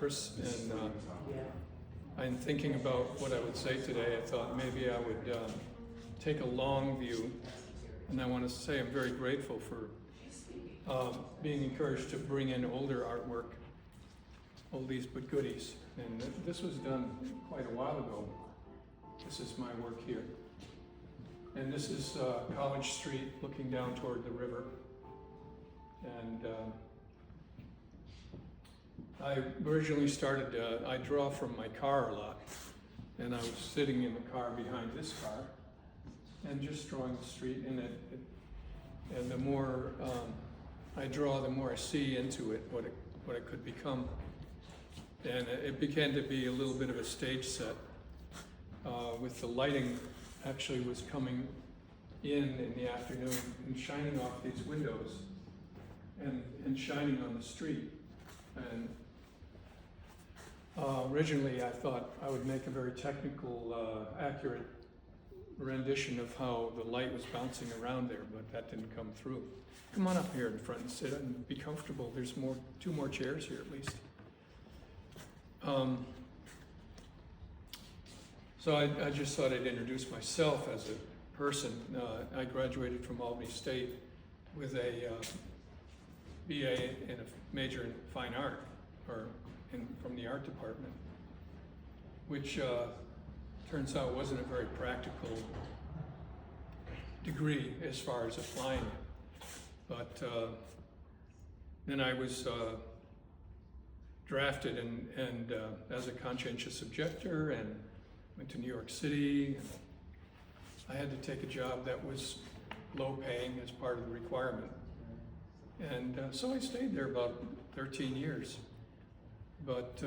Watrous, and I'm thinking about what I would say today. I thought maybe I would take a long view, and I want to say I'm very grateful for being encouraged to bring in older artwork, oldies but goodies. And this was done quite a while ago. This is my work here. And this is College Street looking down toward the river. And I originally started, I draw from my car a lot. And I was sitting in the car behind this car and just drawing the street. And the more I draw, the more I see into it, what it could become. And it began to be a little bit of a stage set. With the lighting actually was coming in the afternoon and shining off these windows and shining on the street. And originally I thought I would make a very technical, accurate rendition of how the light was bouncing around there, but that didn't come through. Come on up here in front and sit and be comfortable. There's two more chairs here at least. So I just thought I'd introduce myself as a person. I graduated from Albany State with a BA in a major in fine art, from the art department, which turns out wasn't a very practical degree as far as applying it. But then I was drafted and as a conscientious objector and went to New York City. I had to take a job that was low paying as part of the requirement. And so I stayed there about 13 years. But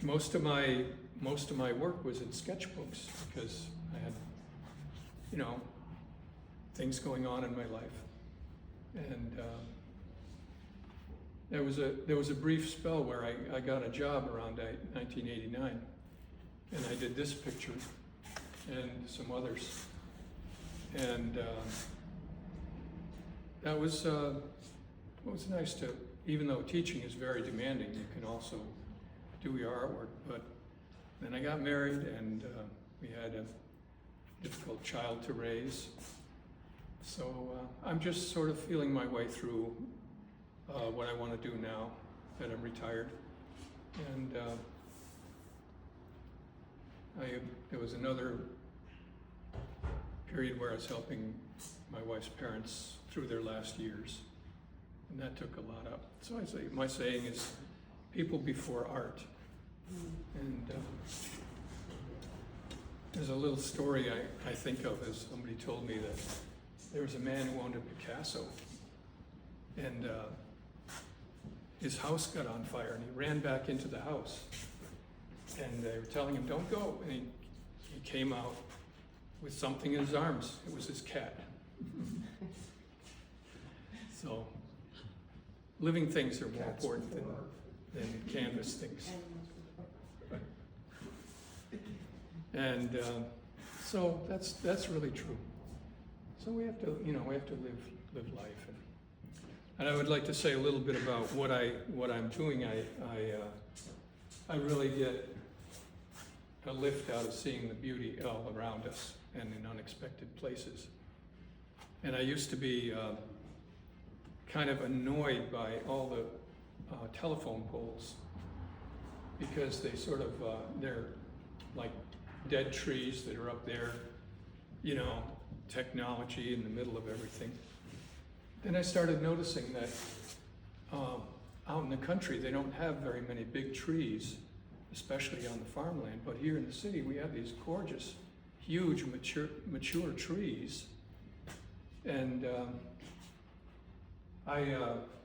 most of my work was in sketchbooks because I had, things going on in my life. And there was a brief spell where I got a job around 1989, and I did this picture and some others. And that was nice to, even though teaching is very demanding, you can also do your artwork. But then I got married, and we had a difficult child to raise. So I'm just sort of feeling my way through what I want to do now that I'm retired. And there was another period where I was helping my wife's parents through their last years, and that took a lot up. So my saying is, people before art. And there's a little story I think of as somebody told me that there was a man who owned a Picasso, and his house got on fire, and he ran back into the house, and they were telling him, "Don't go," and he came out with something in his arms. It was his cat. So living things are more important than canvas things. And so that's really true. So we have to, live life. And I would like to say a little bit about what I'm doing. I really get a lift out of seeing the beauty all around us and in unexpected places. And I used to be kind of annoyed by all the telephone poles, because they sort of, they're like dead trees that are up there, technology in the middle of everything. Then I started noticing that out in the country, they don't have very many big trees, especially on the farmland. But here in the city, we have these gorgeous, huge, mature trees. And I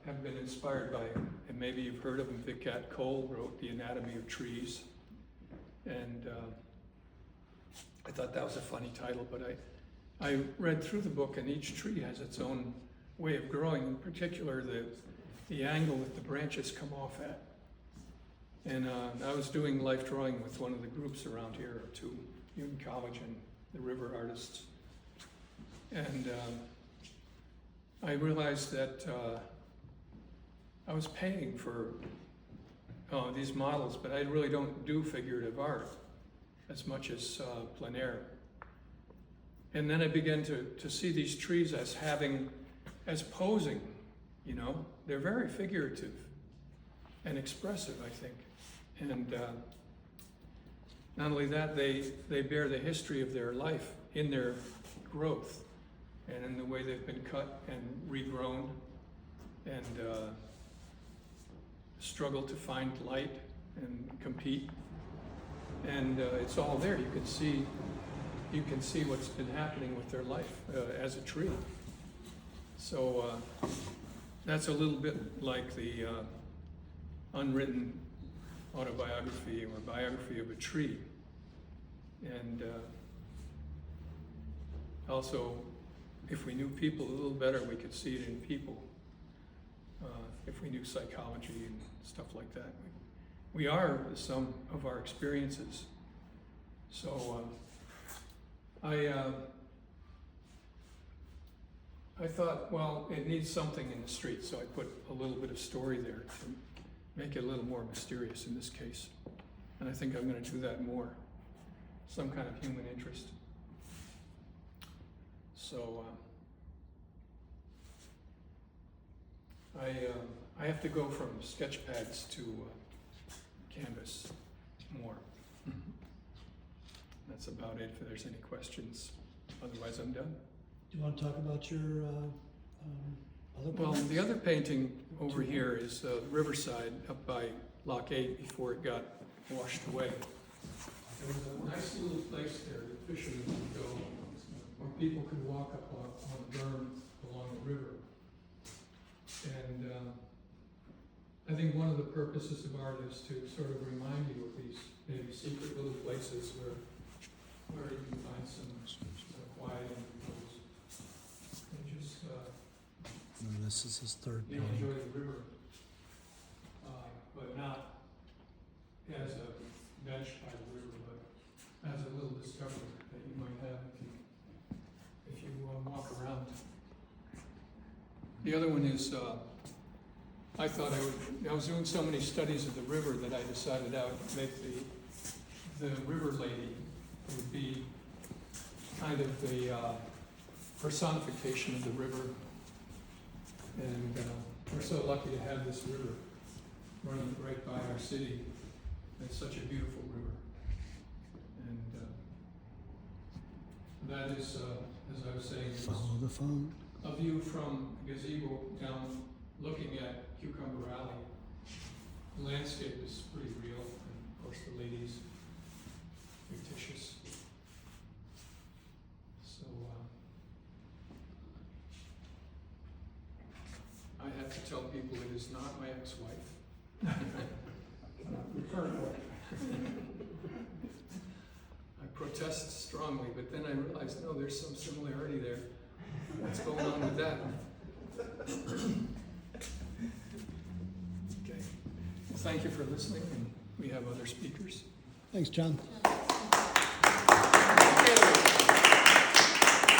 have been inspired by, and maybe you've heard of him, Vicat Cole wrote The Anatomy of Trees. And I thought that was a funny title, but I read through the book, and each tree has its own way of growing, in particular the angle that the branches come off at. And I was doing life drawing with one of the groups around here, or two, Union College and the River Artists. And I realized that I was paying for these models, but I really don't do figurative art as much as plein air. And then I began to see these trees as posing, you know. They're very figurative and expressive, I think. And not only that, they bear the history of their life in their growth and in the way they've been cut and regrown and struggle to find light and compete. And it's all there. You can see what's been happening with their life as a tree. So that's a little bit like the unwritten autobiography or biography of a tree. And also, if we knew people a little better, we could see it in people. If we knew psychology and stuff like that. We are the sum of our experiences. So I thought, well, it needs something in the street, so I put a little bit of story there to make it a little more mysterious in this case. And I think I'm going to do that more. Some kind of human interest. So I have to go from sketch pads to canvas more. That's about it. If there's any questions, otherwise I'm done. Do you want to talk about your other Well, paintings? the other painting over here is Riverside up by Lock 8 before it got washed away. There was a nice little place there that fishermen would go, where people could walk up on a berm along the river. And I think one of the purposes of art is to sort of remind you of these maybe secret little places where you can find some quiet and repose. And just And this is his third you know, painting. enjoy the river, but not as a bench by the river, but as a little discovery that you might have if you walk around. The other one is, I thought I was doing so many studies of the river that I decided I would make the river lady would be kind of the personification of the river. And we're so lucky to have this river running right by our city. It's such a beautiful river. And that is, as I was saying, Follow the phone. a view from the gazebo down looking at Cucumber Alley. The landscape is pretty real, and of course the lady's fictitious. So I have to tell people it is not my ex-wife. The current wife. I protest strongly, but then I realized, no, there's some similarity there. What's going on with that? Okay. Thank you for listening, and we have other speakers. Thanks, John. Thank you.